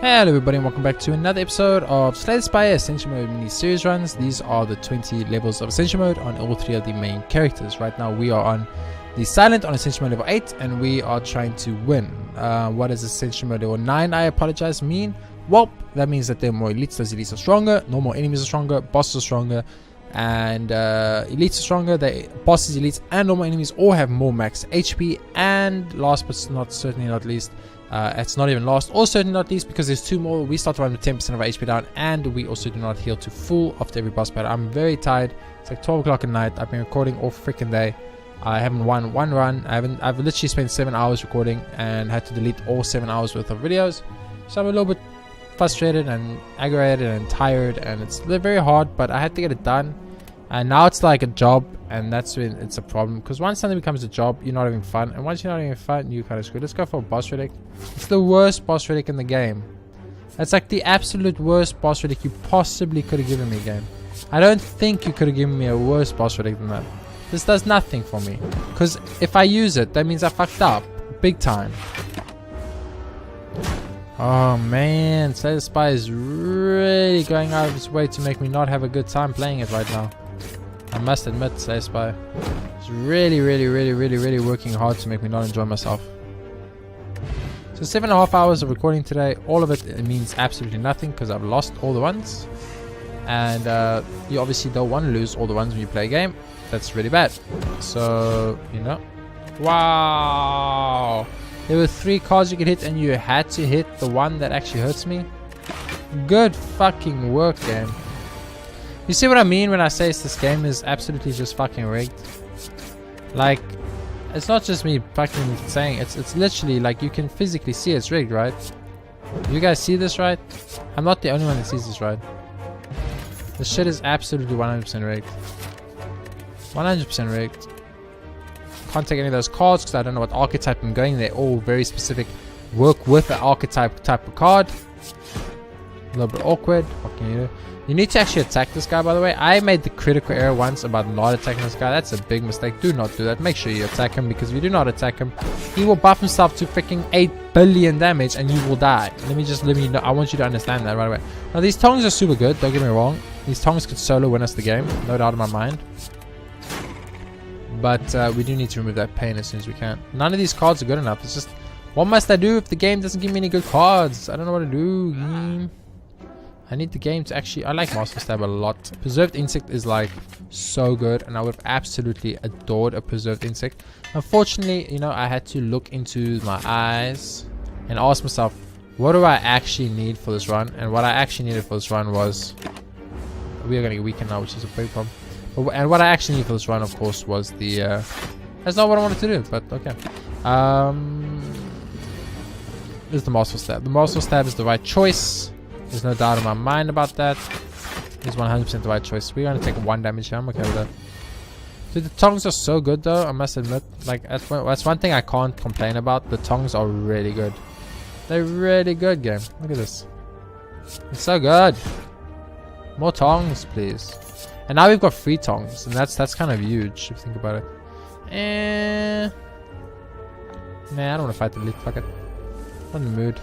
Hello everybody and welcome back to another episode of Slay the Spire Ascension Mode Mini Series runs. These are the 20 levels of Ascension Mode on all three of the main characters. Right now we are on the Silent on Ascension Mode level 8 and we are trying to win. What does Ascension Mode level 9, I apologize, mean? Well, that means that there are more elites. Those elites are stronger, normal enemies are stronger, bosses are stronger, and elites are stronger. The bosses, elites, and normal enemies all have more max HP. And last but certainly not least, it's not even last or certainly not least, because there's two more. We start around with 10% of our HP down, and we also do not heal to full after every boss battle. I'm very tired. It's like 12 o'clock at night. I've been recording all freaking day. I haven't won one run. I've literally spent 7 hours recording and had to delete all 7 hours worth of videos. So I'm a little bit frustrated and aggravated and tired, and it's very hard, but I had to get it done. And now it's like a job, and that's when it's a problem, because once something becomes a job, you're not having fun, and once you're not having fun, you kind of screwed. Let's go for a boss relic. It's the worst boss relic in the game. That's like the absolute worst boss relic you possibly could have given me, game. I don't think you could have given me a worse boss relic than that. This does nothing for me, because if I use it, that means I fucked up big time. Oh man, Slay the Spire is really going out of its way to make me not have a good time playing it right now. I must admit, Slay the Spire is really working hard to make me not enjoy myself. So 7.5 hours of recording today. All of it means absolutely nothing because I've lost all the ones. And you obviously don't want to lose all the ones when you play a game. That's really bad. So, you know. Wow. There were 3 cards you could hit and you had to hit the one that actually hurts me. Good fucking work, game. You see what I mean when I say this game is absolutely just fucking rigged? Like, it's not just me fucking saying it. It's literally like you can physically see it's rigged, right? You guys see this, right? I'm not the only one that sees this, right? This shit is absolutely 100% rigged. 100% rigged. Can't take any of those cards because I don't know what archetype I'm going. They're all very specific. Work with the archetype type of card. A little bit awkward. What can you do? You need to actually attack this guy, by the way. I made the critical error once about not attacking this guy. That's a big mistake. Do not do that. Make sure you attack him, because if you do not attack him, he will buff himself to freaking 8 billion damage and you will die. Let me know. I want you to understand that right away. Now these tongs are super good. Don't get me wrong. These tongs could solo win us the game. No doubt in my mind. But we do need to remove that pain as soon as we can. None of these cards are good enough. It's just, what must I do if the game doesn't give me any good cards? I don't know what to do. I need the game to actually... I like Master Stab a lot. Preserved Insect is like so good, and I would have absolutely adored a Preserved Insect. Unfortunately, you know, I had to look into my eyes and ask myself, what do I actually need for this run? And what I actually needed for this run was... We are going to get weakened now, which is a big problem. And what I actually need for this run, of course, was the... that's not what I wanted to do, but okay. Is the Master Stab. The Master Stab is the right choice. There's no doubt in my mind about that. It's 100% the right choice. We're going to take 1 damage here. I'm okay with that. Dude, the tongs are so good, though, I must admit. Like, that's one thing I can't complain about. The tongs are really good. They're really good, game. Look at this. It's so good. More tongs, please. And now we've got 3 tongs, and that's kind of huge if you think about it. Nah, I don't want to fight the elite. Fuck it. I'm not in the mood.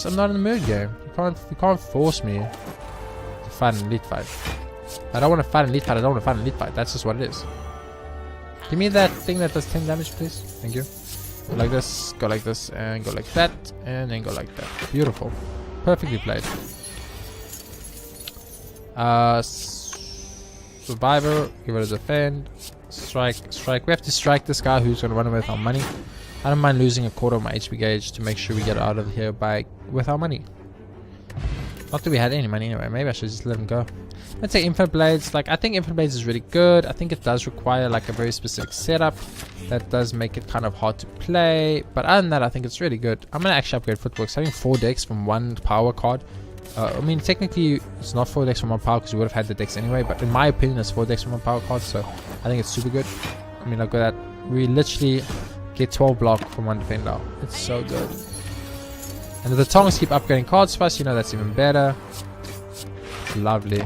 I'm not in the mood, game. You can't force me to fight an elite fight. I don't want to fight an elite fight. I don't want to fight an elite fight. That's just what it is. Give me that thing that does 10 damage, please. Thank you. Go like this, go like this, and go like that, and then go like that. Beautiful. Perfectly played. Survivor, give it a defend, strike. We have to strike this guy who's going to run away with our money. I don't mind losing a quarter of my HP gauge to make sure we get out of here with our money. Not that we had any money anyway. Maybe I should just let him go. Let's say Infinite Blades. Like, I think Infinite Blades is really good. I think it does require like a very specific setup. That does make it kind of hard to play. But other than that, I think it's really good. I'm going to actually upgrade Footworks. Having 4 decks from 1 power card. I mean, technically, it's not 4 decks from 1 power because we would have had the decks anyway. But in my opinion, it's 4 decks from 1 power card. So I think it's super good. I mean, look at that. We literally get 12 block from 1 defend now. It's so good. And if the tongs keep upgrading cards for us, you know, that's even better. It's lovely.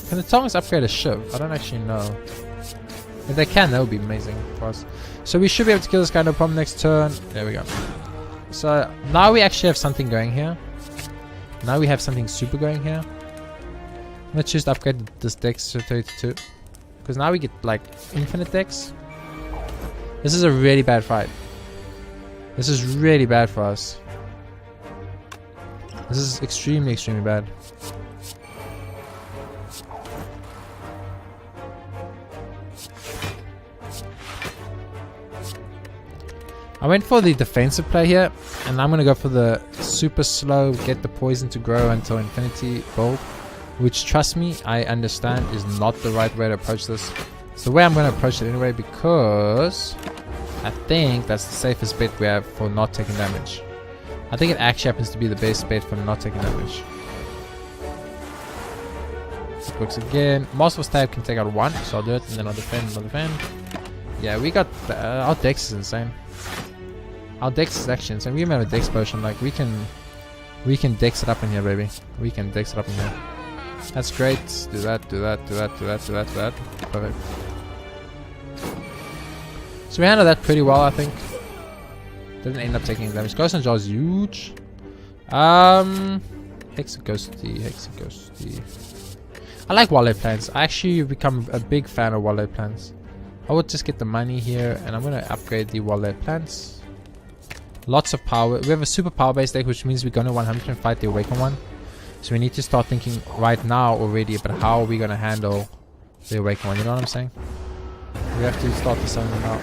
Can the tongs upgrade a shiv? I don't actually know. If they can, that would be amazing for us. So we should be able to kill this guy no problem next turn. There we go. So now we actually have something going here. Now we have something super going here. Let's just upgrade this dex to 32. Because now we get like infinite dex. This is a really bad fight. This is really bad for us. This is extremely, extremely bad. I went for the defensive play here, and I'm going to go for the super slow, get the poison to grow until infinity build, which, trust me, I understand is not the right way to approach this. It's the way I'm going to approach it anyway, because I think that's the safest bet we have for not taking damage. I think it actually happens to be the best bet for not taking damage. It works again. Masterful Stab can take out one, so I'll do it, and then I'll defend, Yeah, we got... our dex is insane. Our dex is actually insane. We have a dex potion, like we can dex it up in here, baby. We can dex it up in here. That's great. Do that. Perfect. So we handled that pretty well, I think. Didn't end up taking damage. Ghost and Jar is huge. Hexaghosty. I like wallet plans. I actually become a big fan of wallet plans. I would just get the money here, and I'm gonna upgrade the wallet plans. Lots of power. We have a super power based deck, which means we're gonna 100% fight the awakened one. So we need to start thinking right now already about how are we gonna handle the awakened one. You know what I'm saying? We have to start the summon now.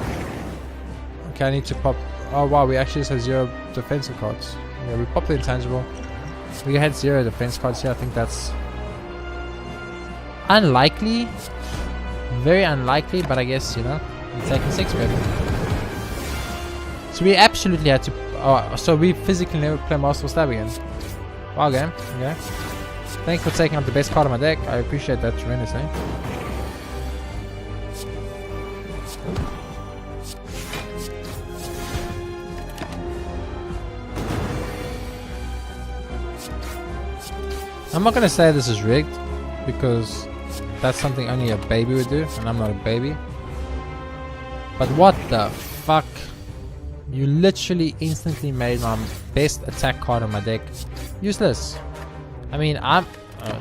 Okay, I need to pop. Oh wow, we actually just have 0 defensive cards. Yeah, we popped the intangible. We had 0 defense cards here. I think that's unlikely. Very unlikely, but I guess, you know, we're taking 6 maybe. So we absolutely had to... Oh, so we physically never play Masterful Stab again. Wow, game. Okay. Thanks for taking out the best card of my deck. I appreciate that tremendously. I'm not going to say this is rigged, because that's something only a baby would do, and I'm not a baby. But what the fuck? You literally instantly made my best attack card on my deck useless. I mean, I'm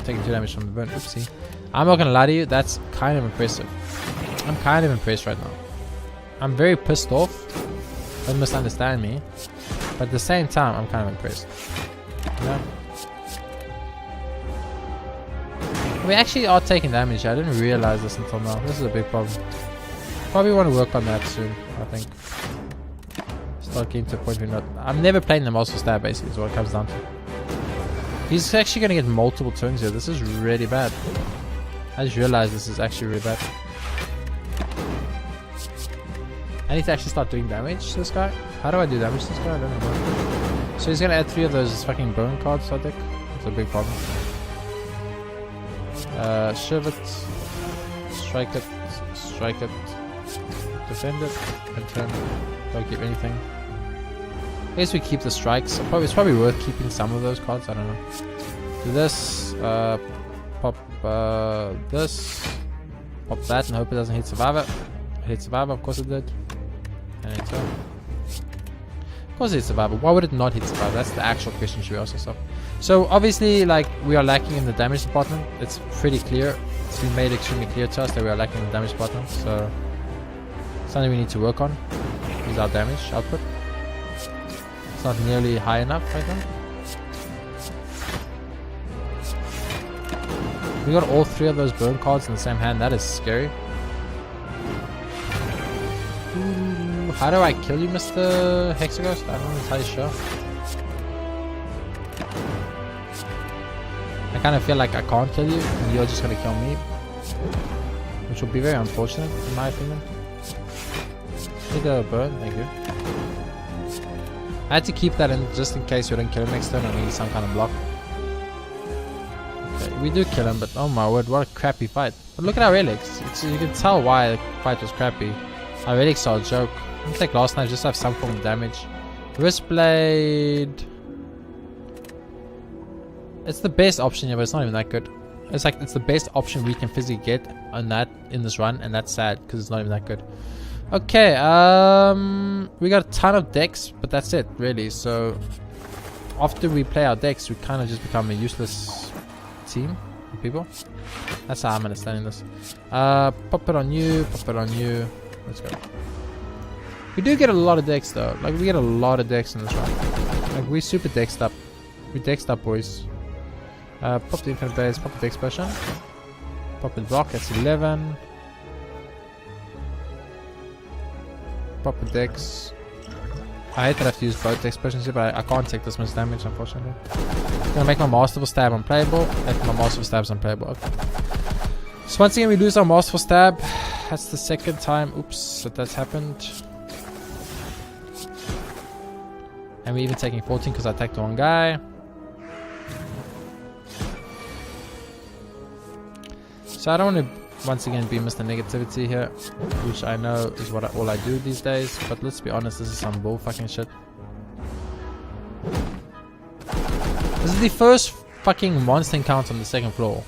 taking 2 damage from the burn. Oopsie. I'm not gonna lie to you, that's kind of impressive. I'm kind of impressed right now. I'm very pissed off. Don't misunderstand me. But at the same time, I'm kind of impressed. You know? We actually are taking damage. I didn't realize this until now. This is a big problem. Probably want to work on that soon, I think. Start getting to a point where not... I'm never playing the Masterful Stab, basically, is what it comes down to. He's actually going to get multiple turns here. This is really bad. I just realized this is actually really bad. I need to actually start doing damage to this guy. How do I do damage to this guy? I don't know. So he's going to add 3 of those fucking bone cards to our deck. It's a big problem. Shiv it. Strike it. Strike it. Defend it. And turn. Don't give anything. I guess we keep the strikes. It's probably worth keeping some of those cards. I don't know. Do this. Pop this. Pop that and hope it doesn't hit Survivor. It hit Survivor. Of course it did. And it's Of course it hit Survivor. Why would it not hit Survivor? That's the actual question should we ask ourselves. So obviously, like, we are lacking in the damage department. It's pretty clear. It's been made extremely clear to us that we are lacking in the damage department. So something we need to work on is our damage output. It's not nearly high enough right now. We got all 3 of those burn cards in the same hand. That is scary. Ooh, how do I kill you, Mr. Hexaghost? I'm not entirely sure. I kind of feel like I can't kill you, and you're just gonna kill me, which will be very unfortunate, in my opinion. Take a burn, thank you. I had to keep that in just in case we don't kill him next turn and we need some kind of block. Okay, we do kill him, but oh my word, what a crappy fight. But look at our relics. You can tell why the fight was crappy. Our relics are a joke. I'm gonna take last night just to have some form of damage. Wristblade. It's the best option here, but it's not even that good. It's the best option we can physically get on that in this run, and that's sad because it's not even that good. Okay, we got a ton of decks, but that's it, really. So after we play our decks, we kind of just become a useless team of people. That's how I'm understanding this. Pop it on you, pop it on you. Let's go. We do get a lot of decks though. Like we get a lot of decks in this run. Like we super dexed up. We dexed up, boys. Pop the infinite base, pop the dex potion. Pop the block, that's 11. Pop the dex. I hate that I have to use both dex potions here, but I can't take this much damage, unfortunately. I'm gonna make my masterful stab unplayable. Make my masterful stabs unplayable. Okay. So once again, we lose our masterful stab. That's the second time, oops, that's happened. And we're even taking 14 because I attacked the wrong guy. So I don't want to once again be Mr. Negativity here, which I know is what all I do these days. But let's be honest, this is some bull fucking shit. This is the first fucking monster encounter on the second floor.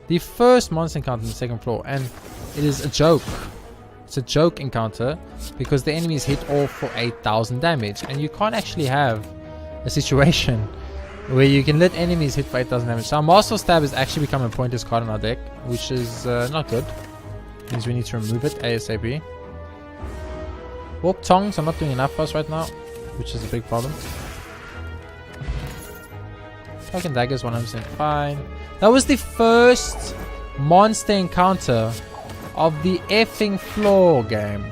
The first monster encounter on the second floor, and it is a joke. It's a joke encounter because the enemies hit all for 8,000 damage, and you can't actually have a situation where you can let enemies hit for 8,000 damage. So our Master Stab has actually become a pointless card in our deck, which is not good. Means we need to remove it ASAP. Warp Tongs are not doing enough for us right now, which is a big problem. Fucking Daggers 100% fine. That was the first monster encounter of the effing floor game.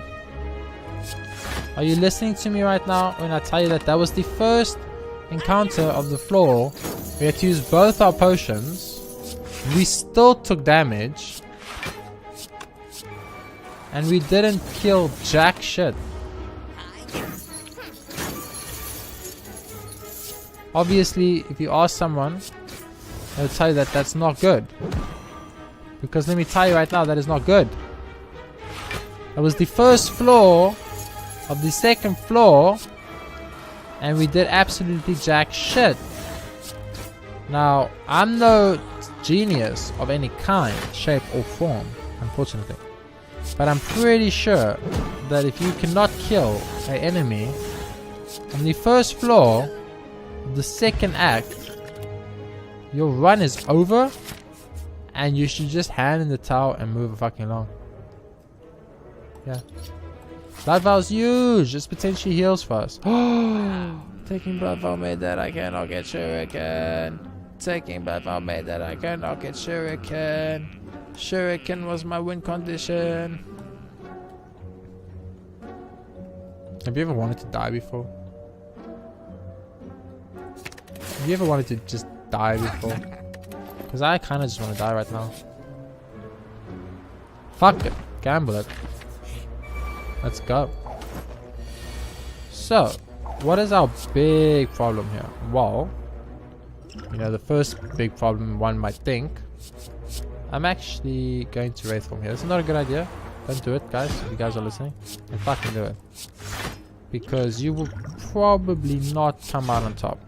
Are you listening to me right now when I tell you that that was the first encounter of the floor? We had to use both our potions. We still took damage. And we didn't kill jack shit. Obviously, if you ask someone, they'll tell you that that's not good. Because let me tell you right now, that is not good. That was the first floor of the second floor, and we did absolutely jack shit. Now, I'm no genius of any kind, shape or form, unfortunately. But I'm pretty sure that if you cannot kill an enemy on the first floor of the second act, your run is over. And you should just hand in the towel and move fucking along. Yeah. Blood Vial's huge. This potentially heals for us. Taking Blood Vial made that I cannot get Shuriken. Taking Blood Vial made that I cannot get Shuriken. Shuriken was my win condition. Have you ever wanted to die before? Have you ever wanted to just die before? Because I kind of just want to die right now. Fuck it. Gamble it. Let's go. So, what is our big problem here? Well, you know, the first big problem one might think, I'm actually going to Wraithform here. This is not a good idea. Don't do it, guys. If you guys are listening, and fucking do it. Because you will probably not come out on top.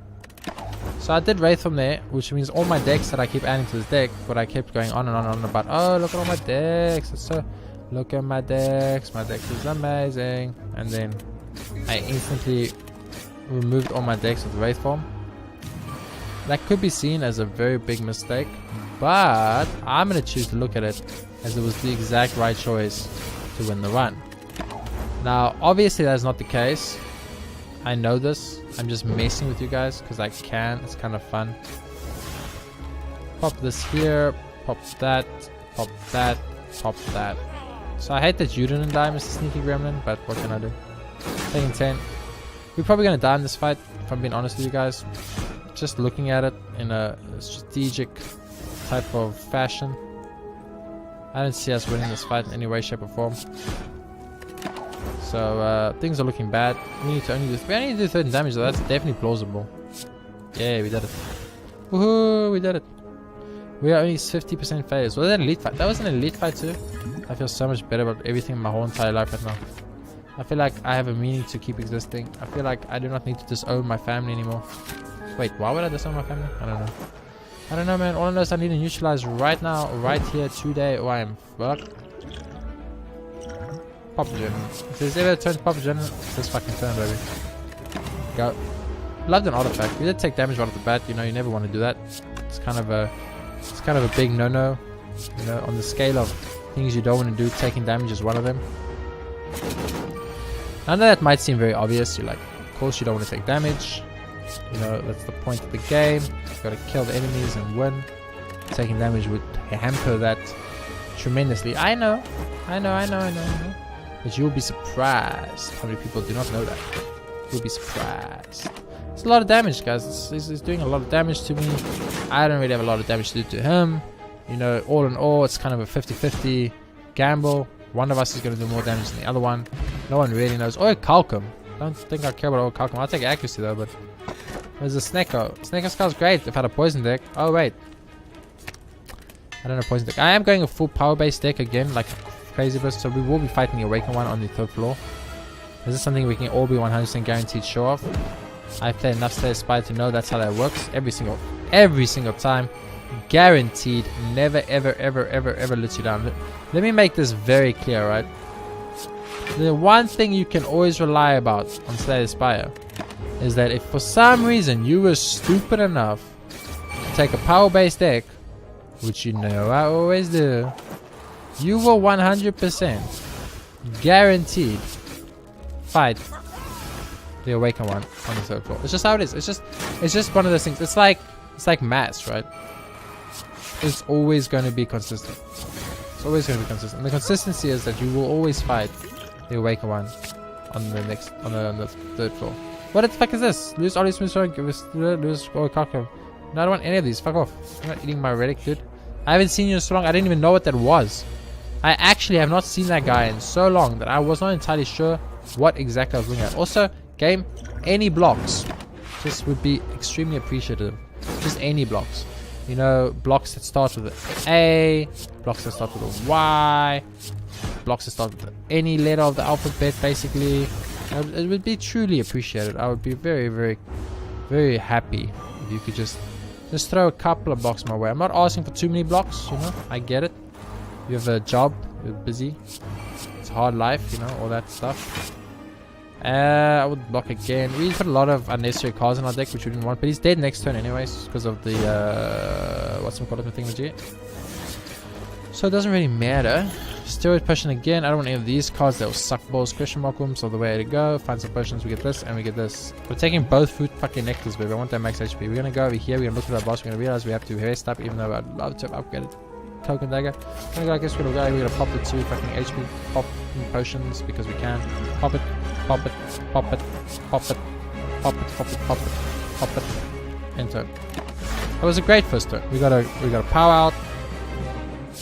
So I did Wraithform there, which means all my decks that I keep adding to this deck, but I kept going on and on and on about, oh, look at all my decks. It's so, look at my decks. My deck is amazing. And then I instantly removed all my decks with Wraithform. That could be seen as a very big mistake, but I'm going to choose to look at it as it was the exact right choice to win the run. Now, obviously that's not the case. I know this. I'm just messing with you guys because I can. It's kind of fun. Pop this here. Pop that. Pop that. Pop that. So I hate that you didn't die, Mr. Sneaky Gremlin, but what can I do? Taking 10. We're probably going to die in this fight, if I'm being honest with you guys. Just looking at it in a strategic type of fashion. I don't see us winning this fight in any way, shape or form. So things are looking bad. We need to only do 13 damage, so that's definitely plausible. Yeah, we did it. Woohoo, we did it. We are only 50% failures. Was that an elite fight? That was an elite fight too. I feel so much better about everything in my whole entire life right now. I feel like I have a meaning to keep existing. I feel like I do not need to disown my family anymore. Wait, why would I disown my family? I don't know. I don't know, man. All I know is I need to neutralize right now, right here, today, or I am fucked. Pop adrenaline. If there's ever a turn to pop adrenaline, it's this fucking turn, baby. Go. Loved an artifact. We did take damage right off the bat. You know, you never want to do that. It's kind of a big no-no. You know, on the scale of things you don't want to do, taking damage is one of them. I know that might seem very obvious. You're like, of course you don't want to take damage. You know, that's the point of the game. You've got to kill the enemies and win. Taking damage would hamper that tremendously. I know. But you'll be surprised how many people do not know that. You'll be surprised. It's a lot of damage, guys. It's doing a lot of damage to me. I don't really have a lot of damage to do to him. You know, all in all, it's kind of a 50-50 gamble. One of us is going to do more damage than the other one. No one really knows. Oh, Calcum. Don't think I care about old Calcum. I'll take accuracy though, but there's a Snecko. Snecko Skull's great if I had a poison deck. Oh, wait. I don't know poison deck. I am going a full power-based deck again, like crazy burst. So we will be fighting the Awakened one on the 3rd floor. This is something we can all be 100% guaranteed show off. I've played enough Slay the Spire to know that's how that works. Every single time. Guaranteed. Never, ever lets you down. Let me make this very clear, right? The one thing you can always rely about on Slay the Spire is that if for some reason you were stupid enough to take a power-based deck, which you know I always do, you will 100% guaranteed fight the Awakened one on the 3rd floor. It's just how it is. It's just one of those things. It's like maths, right? It's always going to be consistent. It's always going to be consistent. And the consistency is that you will always fight the Awakened one on the 3rd floor. What the fuck is this? Lose all these moves, lose or Kaku. No, I don't want any of these. Fuck off. I'm not eating my relic, dude. I haven't seen you in so long. I didn't even know what that was. I actually have not seen that guy in so long that I was not entirely sure what exactly I was looking at. Also, game, any blocks just would be extremely appreciative. Just any blocks. You know, blocks that start with an A, blocks that start with a Y, blocks that start with any letter of the alphabet, basically. It would be truly appreciated. I would be very happy if you could just throw a couple of blocks my way. I'm not asking for too many blocks, you know. I get it. You have a job, you're busy. It's a hard life, you know, all that stuff. I would block again. We put a lot of unnecessary cards in our deck, which we didn't want. But he's dead next turn anyways, because of the, what's some called it, thingamajig. So it doesn't really matter. Steroid potion again. I don't want any of these cards. That will suck balls. Question mark rooms are the way to go. Find some potions. We get this and we get this. We're taking both fruit fucking nectars, baby. I want that max HP. We're gonna go over here. We're gonna look at our boss. We're gonna realize we have to rest up, even though I'd love to have upgraded token dagger. We're gonna go. I guess we're gonna go. We're gonna pop the 2 fucking HP pop potions because we can. Pop it. Pop it, pop it, pop it, pop it, pop it, pop it, pop it. Enter. That was a great first turn. We got a power out.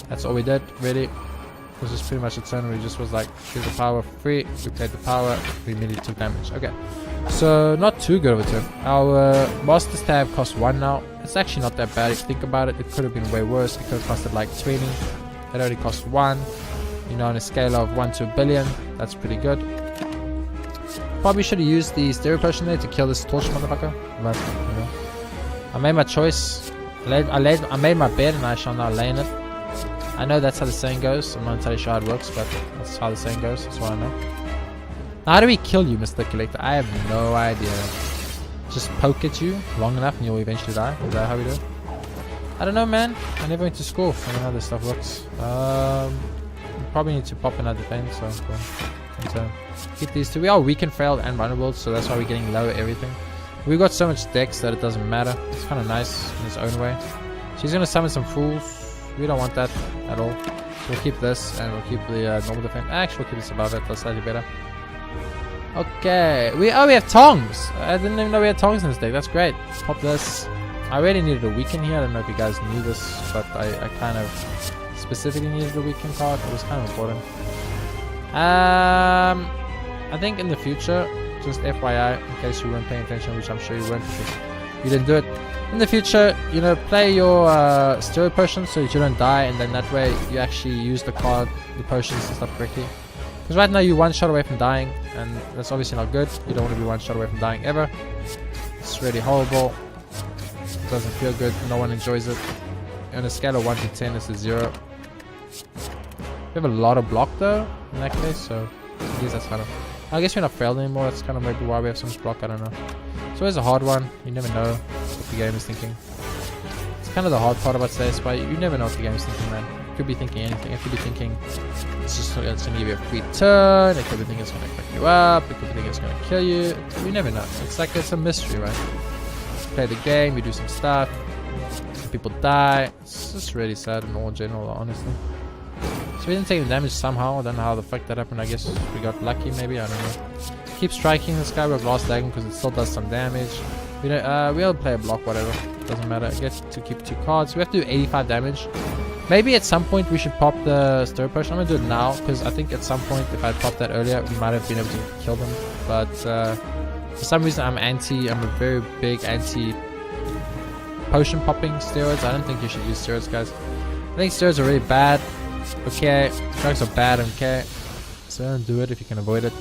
That's all we did, really. It was just pretty much a turn where we just was like, here's the power for free. We played the power. We immediately took damage. Okay. So not too good of a turn. Our Master Stab costs 1 now. It's actually not that bad if you think about it. It could have been way worse. It could have costed like 20. It only cost 1. You know, on a scale of 1 to a billion, that's pretty good. Probably should have used the stereo potion there to kill this torch motherfucker. But, you know, I made my choice. I made my bed and I shall now lay in it. I know that's how the saying goes. I'm not entirely sure how it works, but that's how the saying goes. That's what I know. Now, how do we kill you, Mr. Collector? I have no idea. Just poke at you long enough and you'll eventually die. Is that how we do it? I don't know, man. I never went to school. I don't know how this stuff works. Probably need to pop another thing, so cool. So keep these 2. We are weak and frail and vulnerable, so that's why we're getting low at everything. We've got so much decks that it doesn't matter. It's kind of nice in its own way. She's gonna summon some fools. We don't want that at all. So we'll keep this and we'll keep the normal defense. Actually, we'll keep this above it. That's slightly better. Okay. We have tongs. I didn't even know we had tongs in this deck. That's great. Pop this. I really needed a weaken here. I don't know if you guys knew this, but I kind of specifically needed a weaken card. It was kind of important. I think in the future, just FYI, in case you weren't paying attention, which I'm sure you weren't because you didn't do it. In the future, you know, play your steroid potions so that you don't die, and then that way you actually use the potions and stuff correctly. Because right now you're 1 shot away from dying, and that's obviously not good. You don't want to be 1 shot away from dying ever. It's really horrible. It doesn't feel good. No one enjoys it. On a scale of 1 to 10, it's a 0. We have a lot of block though, in that case, so At least that's kind of... I guess we're not failed anymore. That's kind of maybe why we have so much block. I don't know. It's always a hard one. You never know what the game is thinking. It's kind of the hard part about Slay the Spire. You never know what the game is thinking, man. It could be thinking anything. It could be thinking it's going to give you a free turn. It could be thinking it's going to fuck you up. It could be thinking it's going to kill you. You never know. It's like it's a mystery, right? You play the game, you do some stuff, people die. It's just really sad in all general, honestly. So we didn't take the damage somehow. I don't know how the fuck that happened. I guess we got lucky, maybe. I don't know. Keep striking this guy with Last Dragon because it still does some damage. We don't. We'll play a block, whatever. Doesn't matter. I get to keep 2 cards. We have to do 85 damage. Maybe at some point we should pop the Stir Potion. I'm gonna do it now because I think at some point if I popped that earlier, we might have been able to kill them. But for some reason I'm a very big anti potion popping steroids. I don't think you should use steroids, guys. I think steroids are really bad. Okay, drugs are bad, okay. So don't do it if you can avoid it.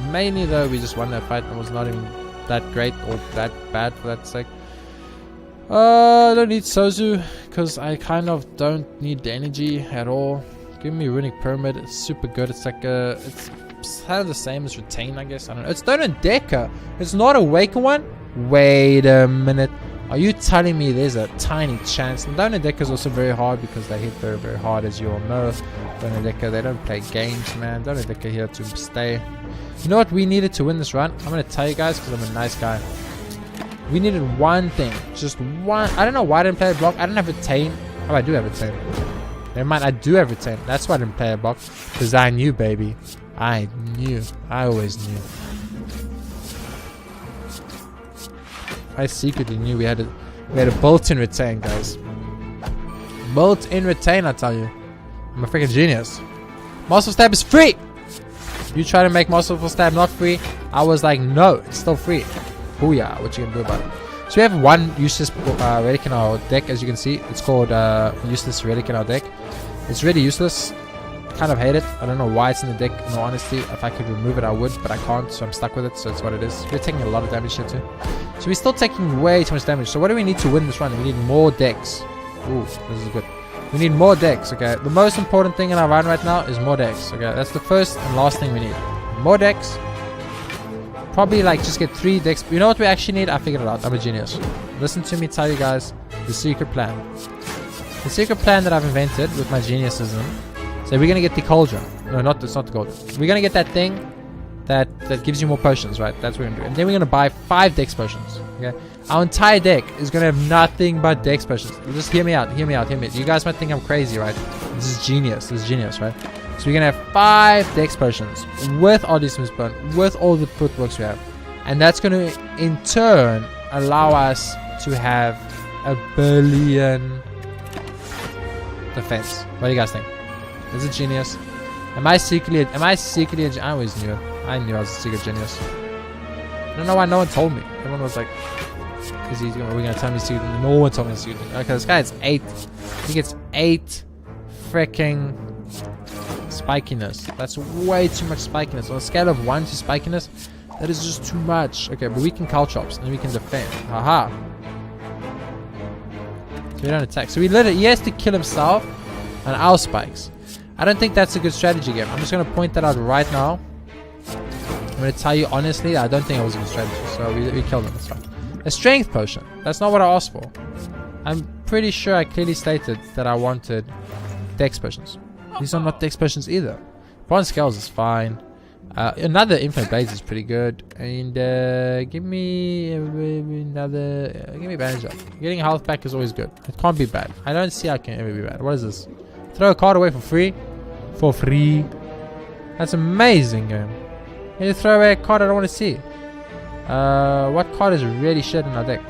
Mainly though, we just won that fight and it was not even that great or that bad for that sake. I don't need Sozu because I kind of don't need the energy at all. Give me Runic Pyramid. It's super good. It's like it's kind of the same as Retain, I guess. I don't know. It's Donadeka. It's not Awaken one. Wait a minute. Are you telling me there's a tiny chance? And Donadeka is also very hard because they hit very, very hard, as you all know. Donadeka, they don't play games, man. Donadeka here to stay. You know what we needed to win this run? I'm going to tell you guys because I'm a nice guy. We needed one thing. Just one. I don't know why I didn't play a block. I don't have Retain. Oh, I do have Retain. Never mind, I do have Retain. That's why I didn't play a block. Because I knew, baby. I knew. I always knew. I secretly knew we had a built-in Retain, guys. Built-in Retain, I tell you. I'm a freaking genius. Masterful Stab is free! You try to make Masterful Stab not free. I was like, no, it's still free. Booyah, what you gonna do about it? So we have one useless relic in our deck, as you can see. It's called useless relic in our deck. It's really useless. Kind of hate it. I don't know why it's in the deck, in all honesty. If I could remove it, I would, but I can't, so I'm stuck with it, so it's what it is. We're taking a lot of damage here too. So we're still taking way too much damage. So what do we need to win this run? We need more decks. Ooh, this is good. We need more decks, okay? The most important thing in our run right now is more decks, okay? That's the first and last thing we need. More decks. Probably like just get 3 decks. You know what we actually need? I figured it out. I'm a genius. Listen to me tell you guys the secret plan. The secret plan that I've invented with my geniusism. So we're gonna get the Cauldron. No, it's not the Cauldron. We're gonna get that thing that gives you more potions, right? That's what we're gonna do. And then we're gonna buy 5 Dex potions. Okay? Our entire deck is gonna have nothing but Dex potions. Just hear me out, hear me out, hear me out. You guys might think I'm crazy, right? This is genius. This is genius, right? So we're gonna have 5 Dex potions with Odyssey Burn, with all the footworks we have. And that's gonna in turn allow us to have 1 billion defense. What do you guys think? This is genius. Am I secretly a genius? I always knew it. I knew I was a secret genius. I don't know why no one told me. Everyone was like, we're gonna tell me secret. No one told me secret. Okay, this guy is 8. He gets 8 freaking spikiness. That's way too much spikiness. On a scale of 1 to spikiness, that is just too much. Okay, but we can Caltrops and we can defend. Haha. So we don't attack. So he has to kill himself on our spikes. I don't think that's a good strategy game. I'm just going to point that out right now. I'm going to tell you honestly, I don't think it was a good strategy. So we killed him. That's fine. A strength potion. That's not what I asked for. I'm pretty sure I clearly stated that I wanted Dex potions. These are not Dex potions either. Bronze Scales is fine. Another Infinite Blades is pretty good. And give me another... give me Bandage Up. Getting health back is always good. It can't be bad. I don't see how it can ever be bad. What is this? Throw a card away for free? For free? That's amazing, game. You throw away a card I don't want to see. What card is really shit in our deck?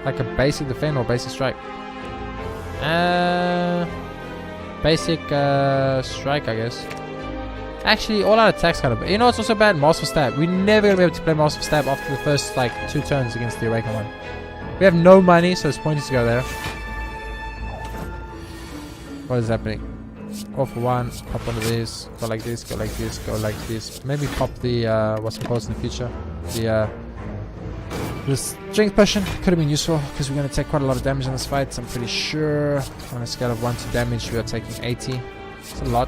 Like a basic defend or basic strike? Basic strike, I guess. Actually, all our attacks kind of... You know what's also bad? Masterful Stab. We're never going to be able to play Masterful Stab after the first, like, 2 turns against the Awakened one. We have no money, so it's pointless to go there. What is happening? Go for 1, pop one of these, go like this, go like this, go like this. Maybe pop the, what's it called in the future? The strength potion could have been useful because we're going to take quite a lot of damage in this fight. I'm pretty sure on a scale of 1 to damage we are taking 80. It's a lot.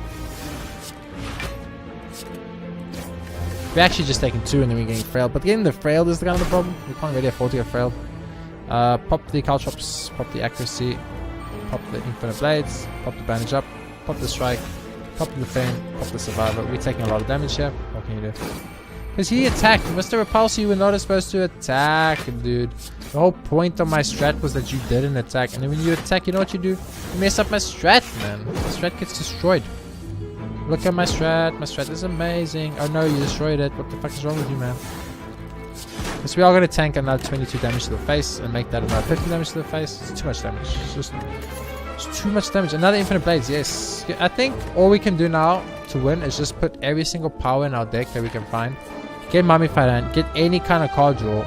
We're actually just taking 2 and then we're getting frailed. But getting the frailed is the kind of the problem. We can't really afford to get frailed. Pop the caltrops, pop the accuracy, pop the infinite blades, pop the bandage up, pop the strike, pop the defend, pop the survivor. We're taking a lot of damage here. What can you do? Because he attacked. Mr. Repulse, you were not supposed to attack, dude. The whole point of my strat was that you didn't attack. And then when you attack, you know what you do? You mess up my strat, man. My strat gets destroyed. Look at my strat. My strat is amazing. Oh no, you destroyed it. What the fuck is wrong with you, man? Because we are going to tank another 22 damage to the face and make that another 50 damage to the face. It's too much damage. It's too much damage. Another infinite blades, yes. I think all we can do now to win is just put every single power in our deck that we can find. Get Mummified Hand, get any kind of card draw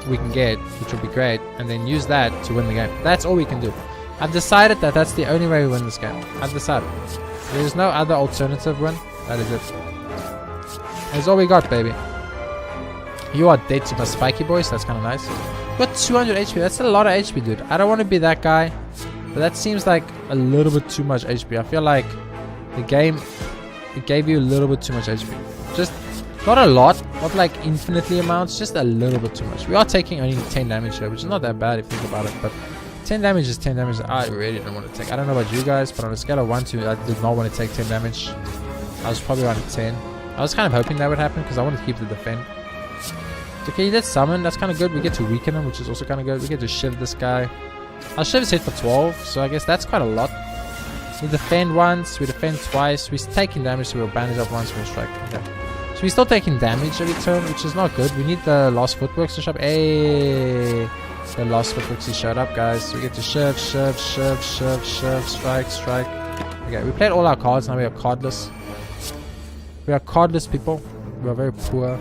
we can get, which would be great, and then use that to win the game. That's all we can do. I've decided that that's the only way we win this game. I've decided. There's no other alternative win. That is it. That's all we got, baby. You are dead to my spiky boys. That's kind of nice. You got 200 HP. That's a lot of HP, dude. I don't want to be that guy, but that seems like a little bit too much HP. I feel like the game, it gave you a little bit too much HP. Just not a lot, not like infinitely amounts, just a little bit too much. We are taking only 10 damage here, which is not that bad if you think about it, but 10 damage is 10 damage I really don't want to take. I don't know about you guys, but on a scale of 1 to, I did not want to take 10 damage. I was probably around 10. I was kind of hoping that would happen because I wanted to keep the defend. Okay, he did summon, that's kind of good. We get to weaken him, which is also kind of good. We get to shiv this guy. Our shiv's hit for 12, so I guess that's quite a lot. We defend once, we defend twice, we're taking damage, so we'll bandage up once, we'll strike. Okay. So we're still taking damage every turn, which is not good. We need the Lost Footworks to show up. Hey, the Lost Footworks he showed up, guys. So we get to shiv, strike. Okay, we played all our cards, now we are cardless. We are cardless people. We are very poor.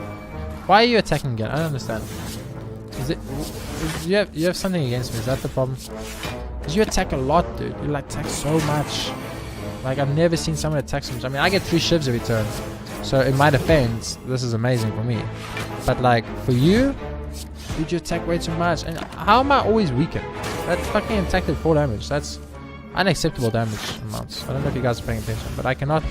Why are you attacking again? I don't understand. Is it... you have something against me, is that the problem? Because you attack a lot, dude. You like attack so much. Like, I've never seen someone attack so much. I mean, I get 3 shivs every turn. So, in my defense, this is amazing for me. But, like, for you, dude, you attack way too much. And how am I always weakened? That fucking attack did 4 damage. That's unacceptable damage amounts. I don't know if you guys are paying attention, but I cannot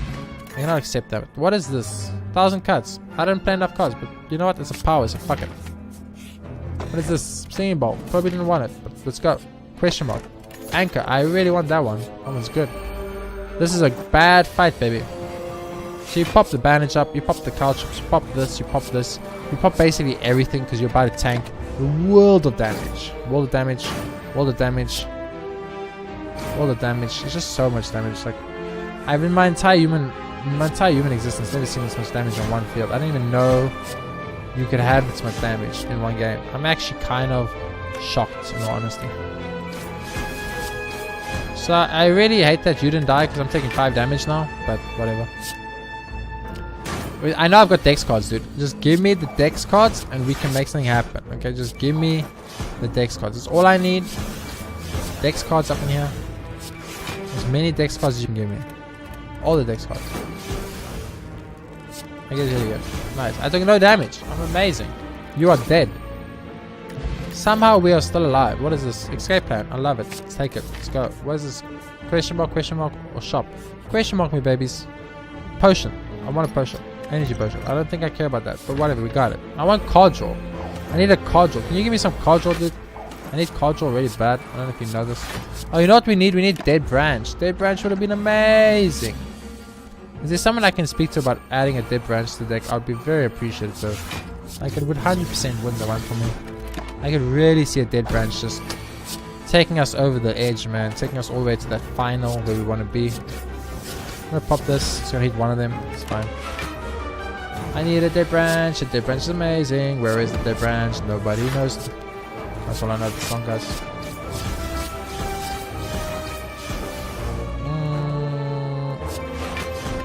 accept that. What is this? 1,000 cuts. I don't play enough cards, but you know what? It's a power, so fuck it. What is this? Singing Bowl. Probably didn't want it, but let's go. Question mark. Anchor. I really want that one. That one's good. This is a bad fight, baby. So you pop the bandage up, you pop the caltrops, you pop this, you pop this. You pop basically everything because you're about to tank a world of damage. World of damage. World of damage. World of damage. It's just so much damage. Like, I've in my entire human existence never seen this much damage on one field. I didn't even know you could have this much damage in one game. I'm actually kind of shocked, in all honesty. So I really hate that you didn't die because I'm taking 5 damage now, but whatever. I know I've got dex cards, dude. Just give me the dex cards and we can make something happen. Okay, just give me the dex cards. That's all I need. Dex cards up in here. As many dex cards as you can give me. All the dex cards. I guess really good. Nice. I took no damage. I'm amazing. You are dead. Somehow we are still alive. What is this? Escape plan. I love it. Let's take it. Let's go. What is this? Question mark, or shop? Question mark me, babies. Potion. I want a potion. Energy potion. I don't think I care about that. But whatever. We got it. I want card draw. I need a card draw. Can you give me some card draw, dude? I need card draw really bad. I don't know if you know this. Oh, you know what we need? We need Dead Branch. Dead Branch would have been amazing. Is there someone I can speak to about adding a Dead Branch to the deck? I'd be very appreciative. I could 100% win the one for me. I could really see a Dead Branch just taking us over the edge, man. Taking us all the way to that final where we want to be. I'm gonna pop this. It's gonna hit one of them. It's fine. I need a Dead Branch. A Dead Branch is amazing. Where is the Dead Branch? Nobody knows. That's all I know. The song, guys.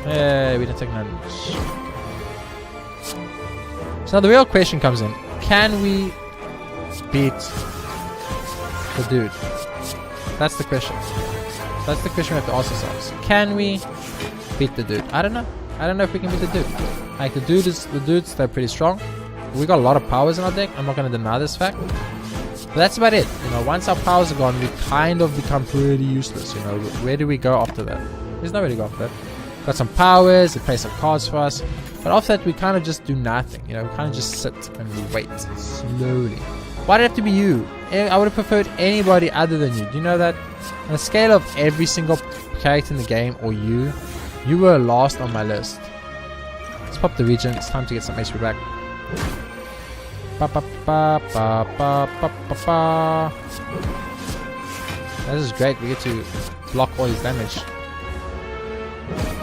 Hey, we didn't take none. So now the real question comes in. Can we beat the dude? That's the question. That's the question we have to ask ourselves. Can we beat the dude? I don't know. I don't know if we can beat the dude. Like the dudes, they're pretty strong. We got a lot of powers in our deck. I'm not gonna deny this fact. But that's about it. You know, once our powers are gone, we kind of become pretty useless. You know, where do we go after that? There's nowhere to go after that. Got some powers, it plays some cards for us. But after that, we kind of just do nothing. You know, we kind of just sit and we wait slowly. Why did it have to be you? I would have preferred anybody other than you. Do you know that? On a scale of every single character in the game or you were last on my list. Let's pop the region. It's time to get some HP back. Ba, ba, ba, ba, ba, ba, ba, ba. This is great. We get to block all his damage.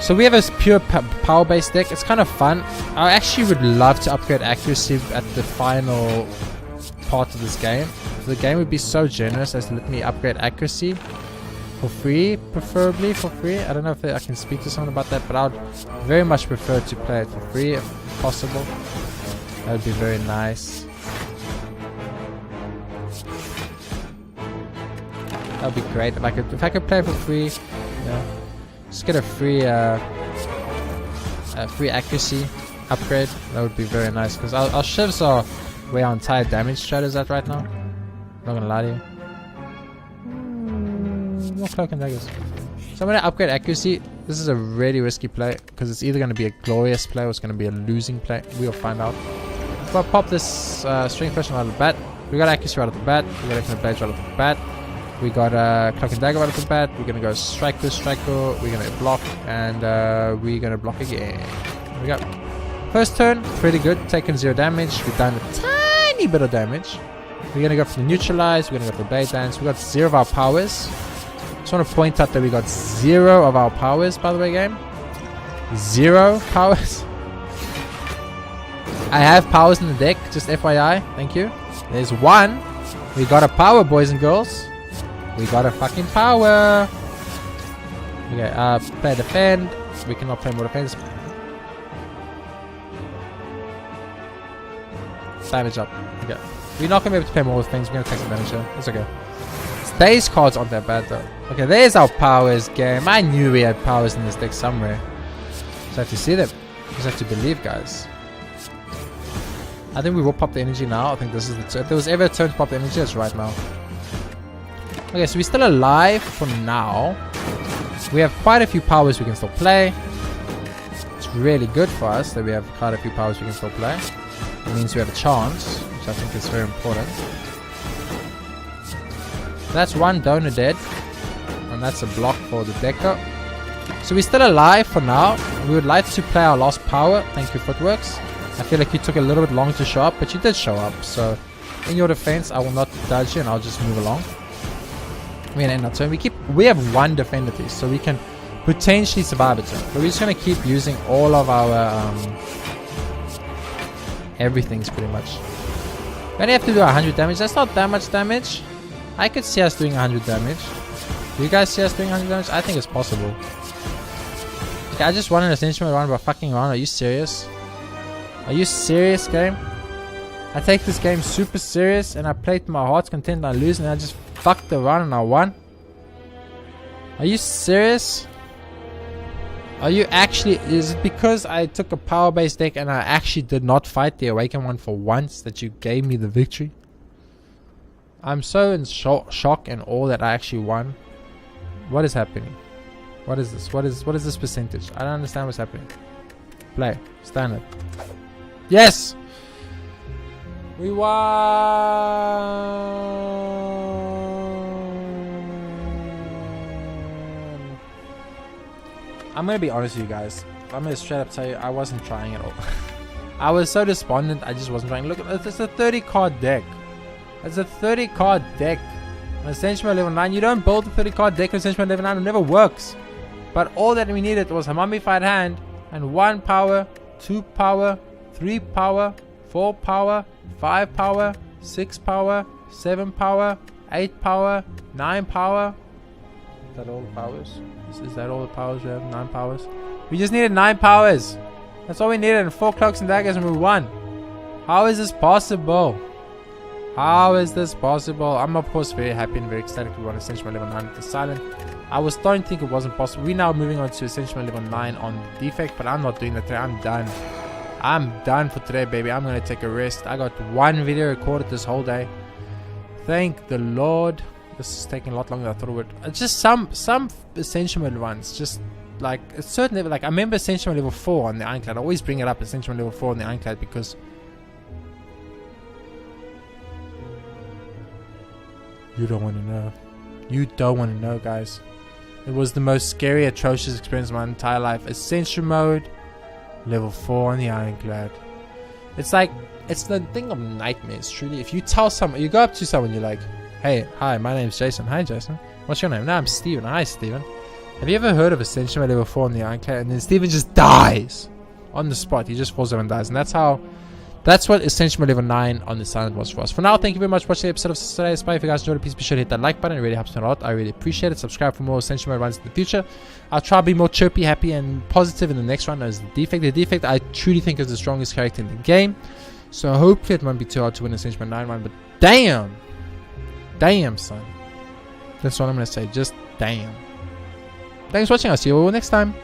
So we have a pure power-based deck. It's kind of fun. I actually would love to upgrade accuracy at the final part of this game. The game would be so generous as to let me upgrade accuracy for free, preferably for free. I don't know if I can speak to someone about that, but I would very much prefer to play it for free if possible. That would be very nice. That would be great if I could play for free. You know, just get a free accuracy upgrade. That would be very nice because our shivs are where our entire damage strat is at right now. Not gonna lie to you. More cloak and daggers. So I'm gonna upgrade accuracy. This is a really risky play because it's either gonna be a glorious play or it's gonna be a losing play. We'll find out. So I'll pop this string person out of the bat. We got accuracy right off the bat. We got infinite blades right off the bat. We got cloak and dagger right off the bat. We're gonna go strike. We're gonna block and we're gonna block again. There we go. First turn, pretty good. Taking 0 damage. We've done a tiny bit of damage. We're gonna go for the neutralize. We're gonna go for the blade dance. We got 0 of our powers. Just want to point out that we got 0 of our powers, by the way, game. 0 powers. I have powers in the deck, just FYI. Thank you. There's 1. We got a power, boys and girls. We got a fucking power. Okay, play defend. We cannot play more defense. Damage up. Okay. We're not going to be able to play more defense. We're going to take some damage here. That's okay. These cards aren't that bad though. Okay, there's our powers game. I knew we had powers in this deck somewhere. Just have to see them. Just have to believe, guys. I think we will pop the energy now. I think this is the turn. If there was ever a turn to pop the energy, it's right now. Okay, so we're still alive for now. We have quite a few powers we can still play. It's really good for us that we have quite a few powers we can still play. It means we have a chance, which I think is very important. That's 1 donor dead. And that's a block for the decker. So we're still alive for now. We would like to play our last power. Thank you, Footworks. I feel like you took a little bit long to show up, but you did show up. So in your defense, I will not dodge you and I'll just move along. We're gonna end our turn. We have 1 defender piece, so we can potentially survive a turn. But we're just gonna keep using all of our everything's pretty much. We only have to do 100 damage. That's not that much damage. I could see us doing 100 damage. Do you guys see us doing 100 damage? I think it's possible. Okay, I just won an Ascension Mode run by fucking around. Are you serious? Are you serious, game? I take this game super serious and I play to my heart's content and I lose and I just fucked the run and I won? Are you serious? Are you actually... Is it because I took a power-based deck and I actually did not fight the Awakened one for once that you gave me the victory? I'm so in shock and awe that I actually won. What is happening? What is this? What is this percentage? I don't understand what's happening. Play. Standard. Yes! We won! I'm gonna be honest with you guys. I'm gonna straight up tell you, I wasn't trying at all. I was so despondent, I just wasn't trying. Look, it's a 30 card deck. It's a 30 card deck. On Ascension Mode level 9, you don't build a 30 card deck on Ascension Mode level 9, it never works. But all that we needed was a mummified hand and 1 power, 2 power, 3 power, 4 power, 5 power, 6 power, 7 power, 8 power, 9 power. Is that all the powers? Is that all the powers we have? 9 powers? We just needed 9 powers. That's all we needed, and 4 cloaks and daggers and we won. How is this possible? How is this possible? I'm of course very happy and very ecstatic we won Ascension Mode level 9 with the silent. I was starting to think it wasn't possible. We're now moving on to Ascension Mode level 9 on the defect, but I'm not doing that today. I'm done. I'm done for today, baby. I'm gonna take a rest. I got 1 video recorded this whole day. Thank the Lord. This is taking a lot longer than I thought it would. It's just some Ascension Mode ones just like a certain level. Like I remember Ascension Mode level 4 on the Ironclad. I always bring it up, Ascension Mode level 4 on the Ironclad, because you don't want to know. You don't want to know, guys. It was the most scary, atrocious experience of my entire life. Ascension Mode level 4 on the Ironclad. It's like, it's the thing of nightmares, truly. If you tell someone, you go up to someone, you're like, hey, hi, my name's Jason. Hi, Jason. What's your name? No, I'm Steven. Hi, Steven. Have you ever heard of Ascension Mode level 4 on the Ironclad? And then Steven just dies on the spot. He just falls over and dies. And that's what Ascension Mode level 9 on the Silent was for us. For now, thank you very much for watching the episode of Slay the Spire. If you guys enjoyed it, please be sure to hit that like button. It really helps me a lot. I really appreciate it. Subscribe for more Ascension Mode runs in the future. I'll try to be more chirpy, happy, and positive in the next run as the Defect. The Defect, I truly think, is the strongest character in the game. So hopefully it won't be too hard to win Ascension Mode 9 run. But damn! Damn, son. That's what I'm going to say. Just damn. Thanks for watching. I'll see you all next time.